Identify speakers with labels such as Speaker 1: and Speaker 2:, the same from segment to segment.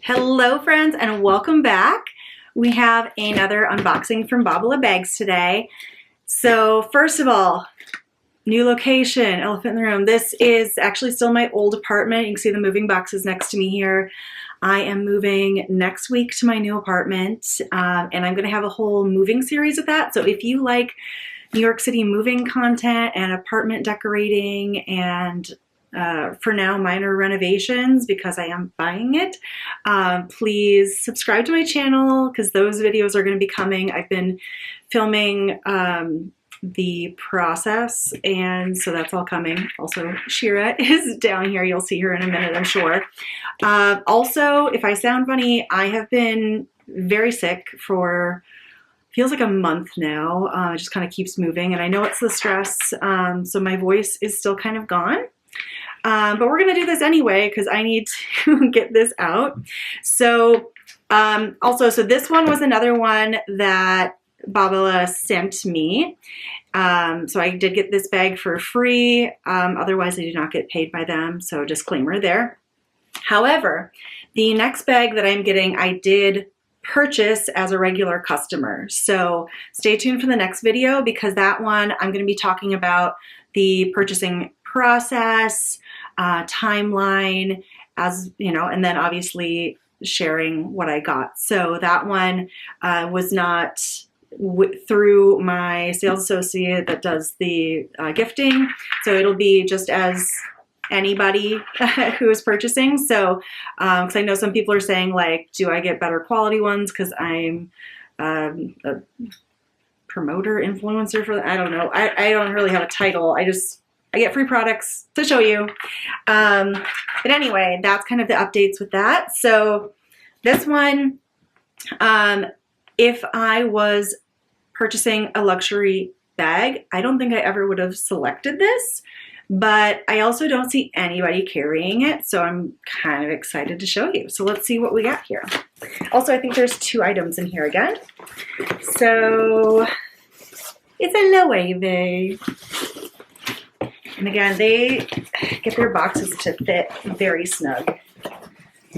Speaker 1: Hello friends and welcome back. We have another unboxing from Babala bags today. So first of all, new location, elephant in the room. This is actually still my old apartment. You can see the moving boxes next to me here. I am moving next week to my new apartment and I'm going to have a whole moving series of that. So if you like New York City moving content and apartment decorating and for now minor renovations because I am buying it, please subscribe to my channel because those videos are going to be coming. I've been filming the process, and so that's all coming. Also, Shira is down here. You'll see her in a minute, I'm sure. Also, if I sound funny, I have been very sick for feels like a month now. It just kind of keeps moving, and I know it's the stress, so my voice is still kind of gone. But we're going to do this anyway because I need to get this out. So so this one was another one that Babala sent me. So I did get this bag for free. Otherwise, I do not get paid by them. So disclaimer there. However, the next bag that I'm getting, I did purchase as a regular customer. So stay tuned for the next video because that one I'm going to be talking about the purchasing process, timeline, as you know, and then obviously sharing what I got. So that one was not through my sales associate that does the gifting. So it'll be just as anybody who is purchasing. So because I know some people are saying like, do I get better quality ones because I'm a promoter, influencer for, I don't know. I don't really have a title. I get free products to show you. But anyway, that's kind of the updates with that. So this one, if I was purchasing a luxury bag, I don't think I ever would have selected this, but I also don't see anybody carrying it. So I'm kind of excited to show you. So let's see what we got here. Also, I think there's 2 items in here again. So it's a Loewe. And again, they get their boxes to fit very snug.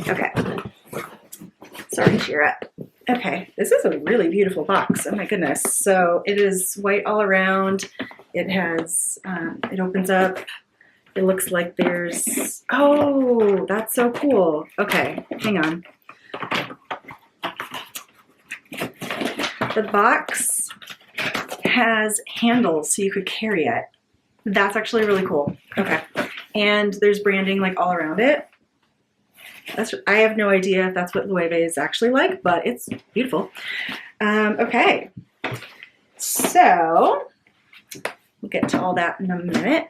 Speaker 1: Okay. Sorry, Shira. Okay, this is a really beautiful box. Oh my goodness. So it is white all around. It has, it opens up. It looks like there's, oh, that's so cool. Okay, hang on. The box has handles so you could carry it. That's actually really cool. Okay. And there's branding like all around it. I have no idea if that's what Loewe is actually like, but it's beautiful. Okay. So we'll get to all that in a minute.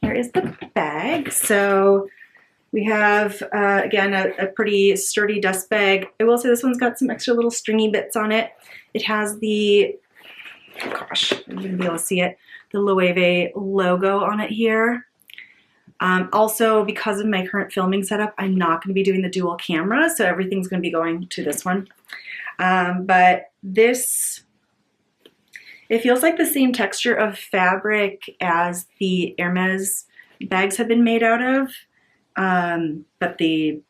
Speaker 1: Here is the bag. So we have, again, a pretty sturdy dust bag. I will say this one's got some extra little stringy bits on it. It has the, gosh, I'm going to be able to see it, the Loewe logo on it here. Also, because of my current filming setup, I'm not going to be doing the dual camera, so everything's going to be going to this one. But this, it feels like the same texture of fabric as the Hermes bags have been made out of, but the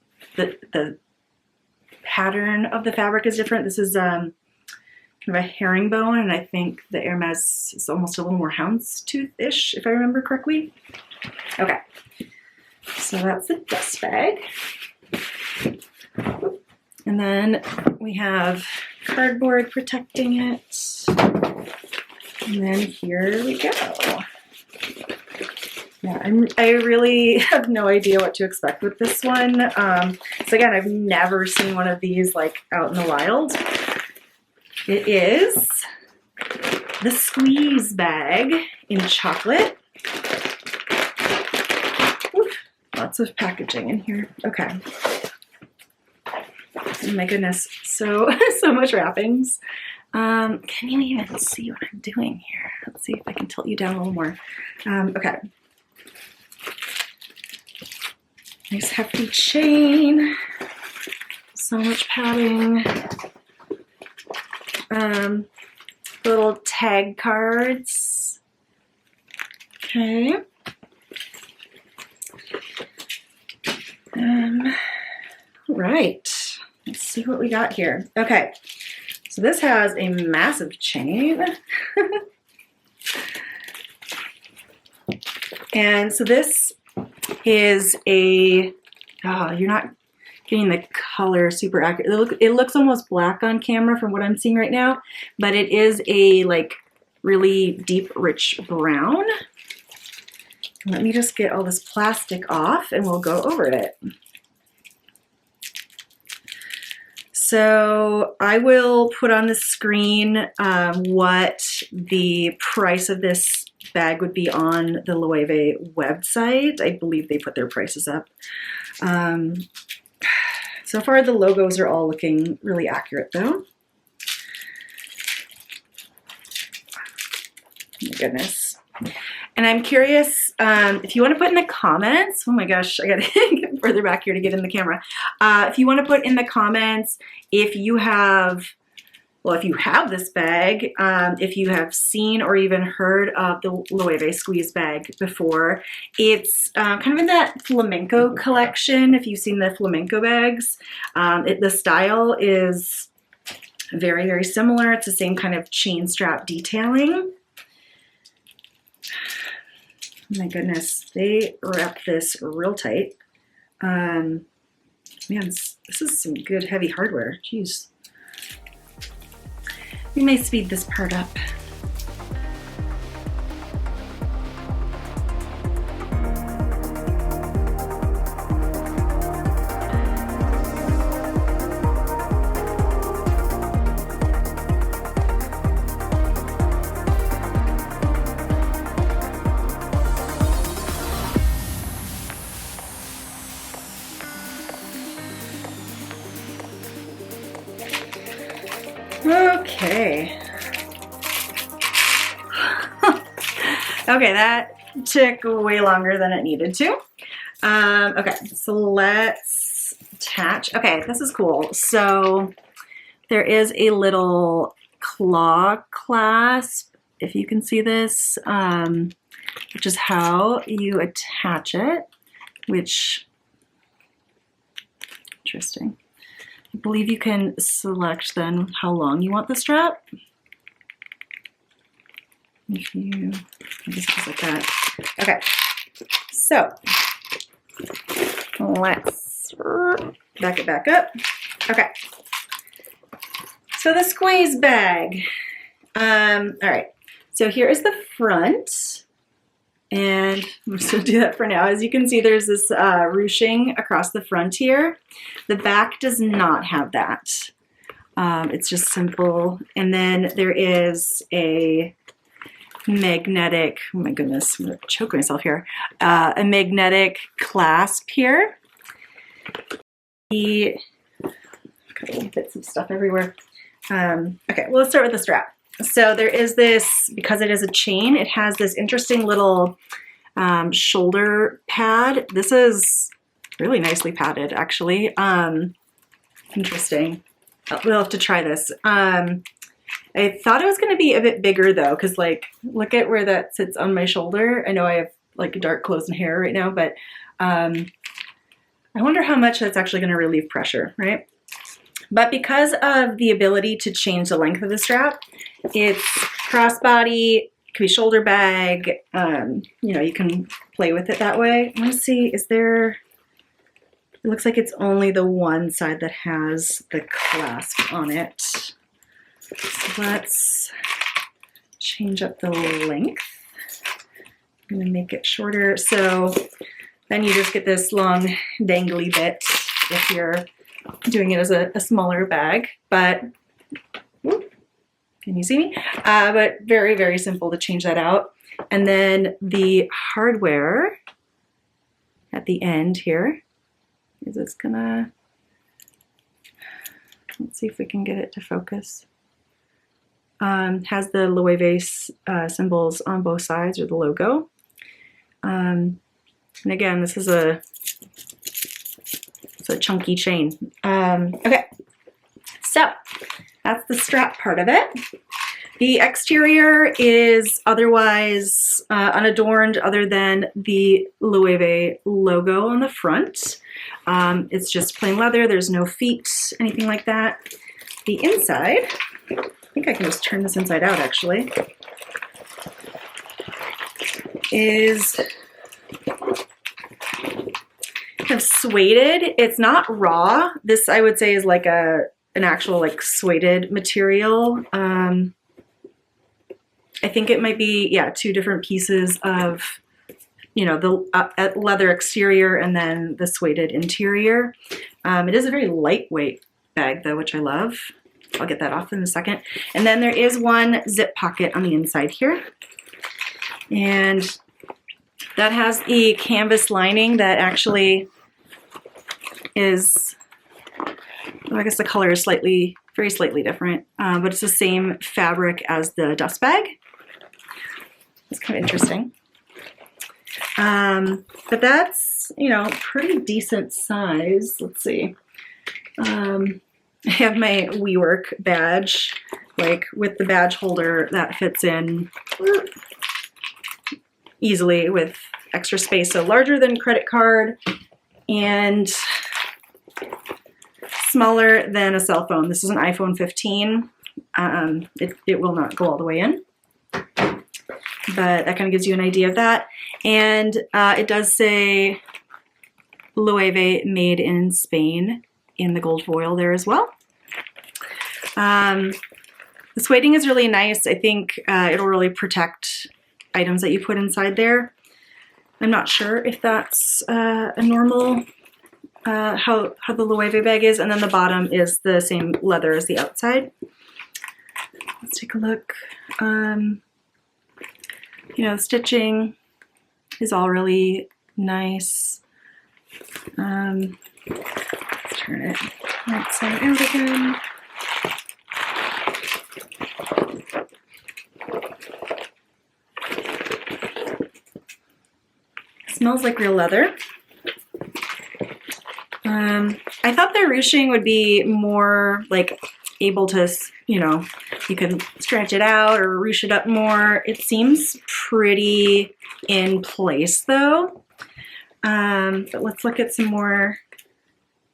Speaker 1: pattern of the fabric is different. This is kind of a herringbone, and I think the Hermes is almost a little more houndstooth-ish, if I remember correctly. Okay, so that's the dust bag. And then we have cardboard protecting it. And then here we go. Yeah, I really have no idea what to expect with this one. So again, I've never seen one of these like out in the wild. It is the squeeze bag in chocolate. Oof, lots of packaging in here. Okay. Oh my goodness, so much wrappings. Can you even see what I'm doing here? Let's see if I can tilt you down a little more. Okay. Nice hefty chain. So much padding. Little tag cards. Okay. Right. see what we got here. Okay, so this has a massive chain. And so this is a, oh, you're not getting the color super accurate. It looks almost black on camera from what I'm seeing right now, but it is a like really deep, rich brown. Let me just get all this plastic off and we'll go over it. So I will put on the screen what the price of this bag would be on the Loewe website. I believe they put their prices up. So far the logos are all looking really accurate though. Oh my goodness. And I'm curious if you want to put in the comments, oh my gosh, I gotta get further back here to get in the camera. If you want to put in the comments if you have, well, if you have this bag, if you have seen or even heard of the Loewe squeeze bag before. It's kind of in that flamenco collection, if you've seen the flamenco bags. The style is very, very similar. It's the same kind of chain strap detailing. Oh my goodness, they wrap this real tight. Man, this is some good heavy hardware. Jeez. We may speed this part up. Okay. Okay, that took way longer than it needed to. Okay, so let's attach. Okay, this is cool. So there is a little claw clasp, if you can see this, which is how you attach it, which, interesting. I believe you can select then how long you want the strap. If you, I guess just like that. Okay, so let's back it back up. Okay, so the squeeze bag. All right, so here is the front. And I'm just going to do that for now. As you can see, there's this ruching across the front here. The back does not have that. It's just simple. And then there is a magnetic, oh my goodness, I'm going to choke myself here, a magnetic clasp here. Got little bits of stuff everywhere. Okay, well, let's start with the strap. So there is this, because it is a chain, it has this interesting little shoulder pad. This is really nicely padded, actually. Interesting. We'll have to try this. I thought it was going to be a bit bigger though, because like, look at where that sits on my shoulder. I know I have like dark clothes and hair right now, but I wonder how much that's actually going to relieve pressure, right? But because of the ability to change the length of the strap, it's crossbody, it can be shoulder bag, you know, you can play with it that way. I want to see, is there, it looks like it's only the one side that has the clasp on it. So let's change up the length. I'm going to make it shorter. So then you just get this long dangly bit if you're doing it as a smaller bag, but whoop, can you see me? But very, very simple to change that out. And then the hardware at the end here, is this gonna, let's see if we can get it to focus. Has the Loewe symbols on both sides, or the logo. And again, this is a chunky chain. Okay, so that's the strap part of it. The exterior is otherwise unadorned other than the Loewe logo on the front. It's just plain leather. There's no feet anything like that. The inside, I think I can just turn this inside out actually, is kind of suede. It's not raw. This I would say is like an actual like suede material. I think it might be, yeah, two different pieces of, you know, the leather exterior and then the suede interior. It is a very lightweight bag though, which I love. I'll get that off in a second. And then there is one zip pocket on the inside here. And that has the canvas lining that actually is, well, I guess the color is very slightly different, but it's the same fabric as the dust bag. It's kind of interesting. But that's, you know, pretty decent size. Let's see. I have my WeWork badge, like with the badge holder that fits in easily with extra space. So larger than credit card and smaller than a cell phone. This is an iPhone 15. It will not go all the way in, but that kind of gives you an idea of that. And it does say Loewe made in Spain in the gold foil there as well. The sueding is really nice. I think it'll really protect items that you put inside there. I'm not sure if that's a normal, how the Loewe bag is. And then the bottom is the same leather as the outside. Let's take a look. You know, the stitching is all really nice. Let's turn it right side out again. Smells like real leather. I thought the ruching would be more like able to, you know, you can stretch it out or ruche it up more. It seems pretty in place though. But let's look at some more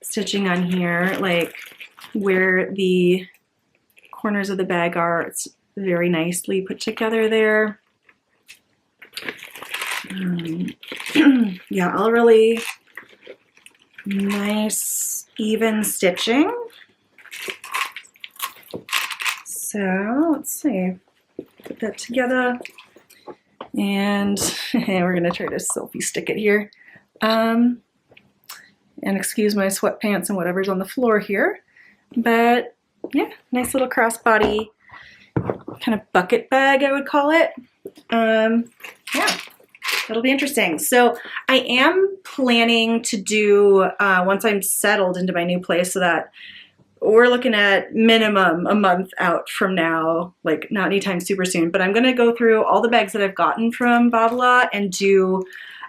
Speaker 1: stitching on here, like where the corners of the bag are. It's very nicely put together there. Yeah, all really nice, even stitching. So let's see, put that together, and we're gonna try to selfie stick it here. And excuse my sweatpants and whatever's on the floor here, but yeah, nice little crossbody kind of bucket bag, I would call it. Yeah. It'll be interesting. So I am planning to do, once I'm settled into my new place, so that we're looking at minimum a month out from now, like not anytime super soon, but I'm going to go through all the bags that I've gotten from Babala and do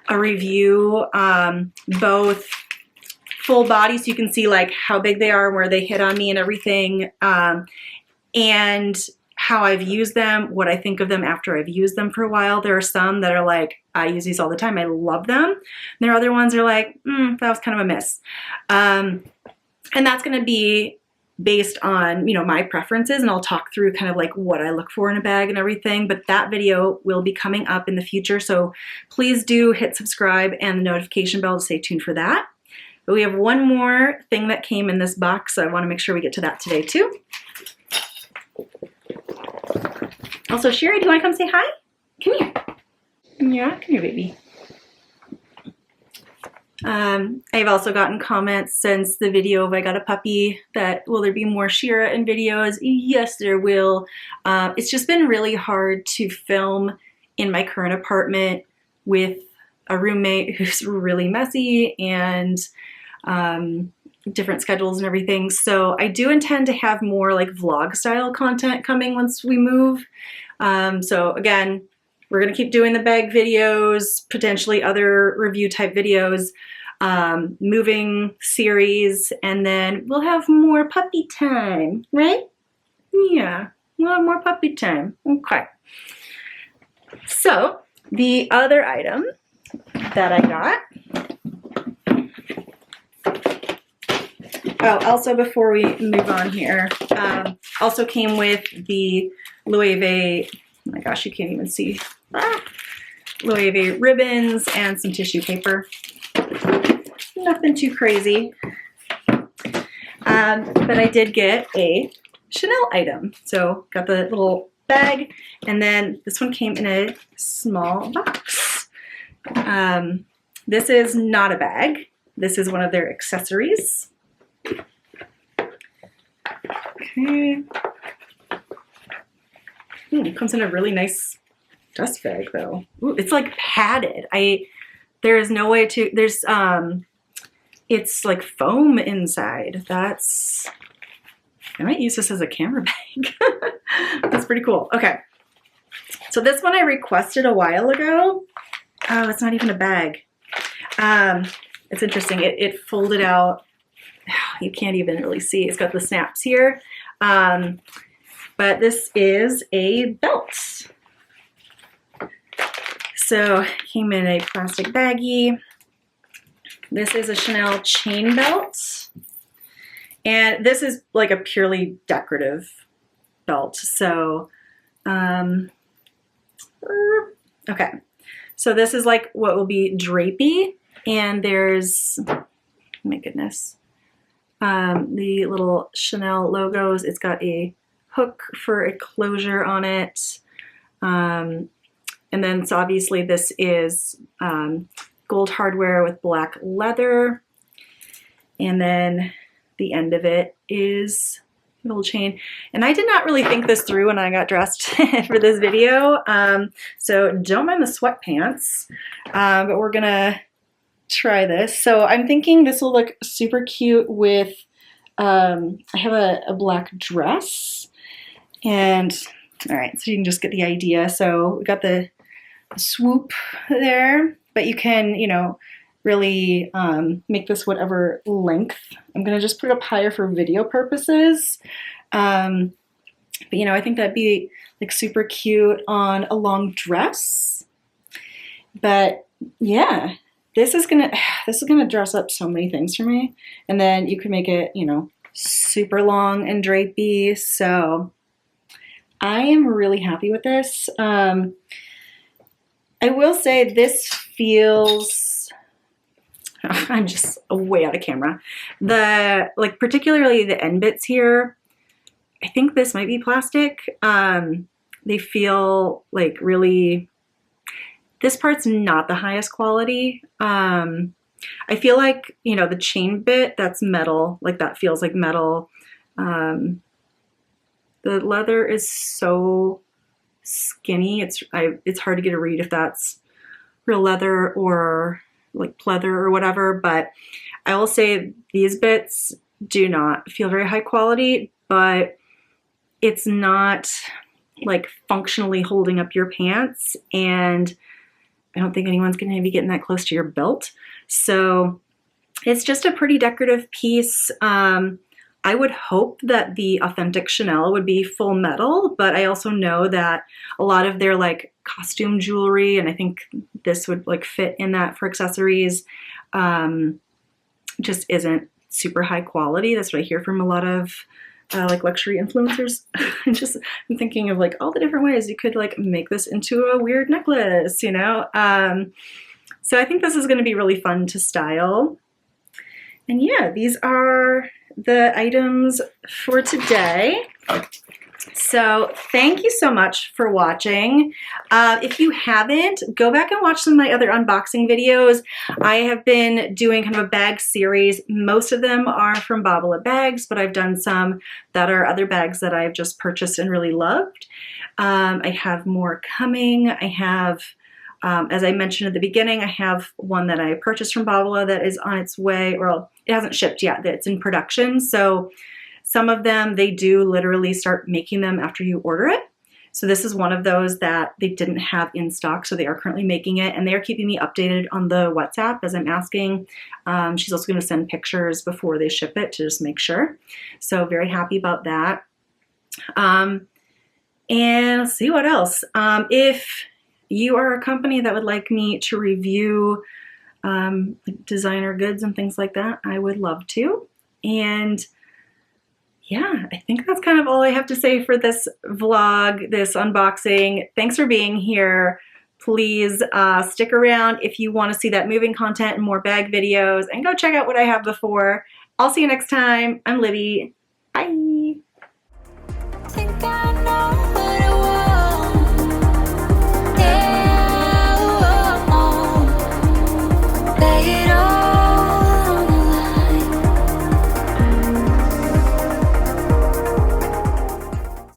Speaker 1: a review, both full body so you can see like how big they are, where they hit on me and everything, and how I've used them, what I think of them after I've used them for a while. There are some that are like, I use these all the time, I love them. And there are other ones that are like, that was kind of a miss. And that's gonna be based on, you know, my preferences, and I'll talk through kind of like what I look for in a bag and everything, but that video will be coming up in the future. So please do hit subscribe and the notification bell to stay tuned for that. But we have one more thing that came in this box, so I wanna make sure we get to that today too. Also, Sherry, do you want to come say hi? Come here. Yeah, come here, baby. I've also gotten comments since the video of I got a puppy that, will there be more Shira in videos? Yes, there will. It's just been really hard to film in my current apartment with a roommate who's really messy and different schedules and everything. So I do intend to have more like vlog style content coming once we move. So again, we're gonna keep doing the bag videos, potentially other review type videos, moving series, and then we'll have more puppy time, right? Yeah, we'll have more puppy time. Okay. So the other item that I got Oh, also before we move on here, also came with the Loewe, oh my gosh, you can't even see, Loewe ribbons and some tissue paper. Nothing too crazy. But I did get a Chanel item. So got the little bag, and then this one came in a small box. This is not a bag. This is one of their accessories. Okay. It comes in a really nice dust bag though. Ooh, it's like padded. There is no way to, there's, it's like foam inside. I might use this as a camera bag. That's pretty cool. Okay. So this one I requested a while ago. Oh, it's not even a bag. It's interesting. It folded out. You can't even really see. It's got the snaps here. But this is a belt. So it came in a plastic baggie. This is a Chanel chain belt. And this is like a purely decorative belt. So, okay. So this is like what will be drapey. And there's, oh my goodness, the little Chanel logos. It's got a hook for a closure on it. And then, so obviously this is gold hardware with black leather. And then the end of it is a little chain. And I did not really think this through when I got dressed for this video. So don't mind the sweatpants, but we're gonna try this. So I'm thinking this will look super cute with, I have a black dress, and all right, so you can just get the idea. So we got the swoop there, but you can, you know, really make this whatever length. I'm gonna just put it up higher for video purposes. But you know, I think that'd be like super cute on a long dress. But yeah, this is gonna dress up so many things for me. And then you can make it, you know, super long and drapey. So I am really happy with this. I will say this feels, I'm just way out of camera. Like particularly the end bits here, I think this might be plastic. They feel like really, this part's not the highest quality. I feel like, you know, the chain bit, that's metal, like that feels like metal. The leather is so skinny. It's hard to get a read if that's real leather or like pleather or whatever, but I will say these bits do not feel very high quality, but it's not like functionally holding up your pants, and I don't think anyone's going to be getting that close to your belt. So it's just a pretty decorative piece. I would hope that the authentic Chanel would be full metal, but I also know that a lot of their like costume jewelry, and I think this would like fit in that for accessories, just isn't super high quality. That's what I hear from a lot of like luxury influencers. I'm thinking of like all the different ways you could like make this into a weird necklace, you know? So I think this is going to be really fun to style. And yeah, these are the items for today. So thank you so much for watching. If you haven't, go back and watch some of my other unboxing videos. I have been doing kind of a bag series. Most of them are from Babala bags, but I've done some that are other bags that I've just purchased and really loved. I have more coming. I have, as I mentioned at the beginning, I have one that I purchased from Babala that is on its way, or it hasn't shipped yet, that's in production. So some of them, they do literally start making them after you order it. So this is one of those that they didn't have in stock, so they are currently making it, and they are keeping me updated on the WhatsApp as I'm asking. She's also going to send pictures before they ship it to just make sure. So very happy about that. And let's see what else. If you are a company that would like me to review designer goods and things like that, I would love to. And yeah, I think that's kind of all I have to say for this vlog, this unboxing. Thanks for being here. Please stick around if you want to see that moving content and more bag videos, and go check out what I have before. I'll see you next time. I'm Libby.